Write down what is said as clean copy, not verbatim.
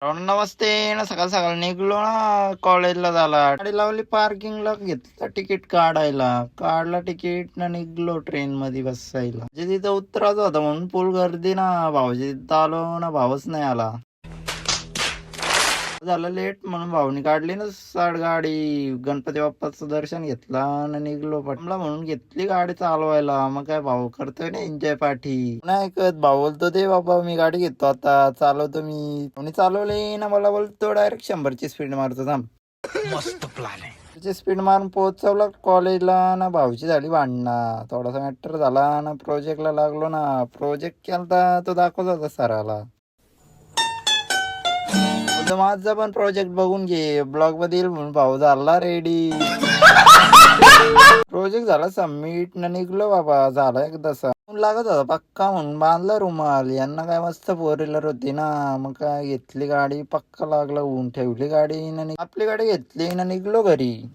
नमस्ते ना. सकाळ सकाळ निघलो ना कॉलेजला झाला. गाडी लावली पार्किंगला, घेतलं तिकीट काढला तिकीट ना, निघलो ट्रेन मध्ये बसायला. म्हणजे तिथं उतरायचं होतं म्हणून फुल गर्दी ना. भाऊजी तिथं आलो ना, भाऊच नाही आला. झालं लेट म्हणून भाऊनी काढली ना साड गाडी. गणपती बाप्पाचं दर्शन घेतला आणि निघलो. पटमला म्हणून घेतली गाडी चालवायला. मग काय भाऊ करतोय ना एन्जॉय पार्टी. नाही ऐकत भाऊ बोलतो, ते बाबा मी गाडी घेतो आता, चालवतो मी. कोणी चालवले ना, मला बोलतो डायरेक्ट 100ची स्पीड मारतो. थांब, मस्त प्लॅन आहे. स्पीड मारून पोहोचवला कॉलेजला ना. भाऊची झाली भांडणं, थोडासा मॅटर झाला ना. प्रोजेक्टला लागलो ना. प्रोजेक्ट केलता तो दाखवत होता सराला. माझा पण प्रोजेक्ट बघून घे, ब्लॉग मध्ये येईल म्हणून भाऊ झाला रेडी. प्रोजेक्ट झाला सबमिट ना, निघलो बाबा. झाला एकदा लागत होता पक्का म्हणून बांधला रुमाल. यांना काय मस्त 4 व्हीलर होती ना, मग काय घेतली गाडी. पक्का लागला ऊन, ठेवली गाडी ना, आपली गाडी घेतली ना, निघलो घरी.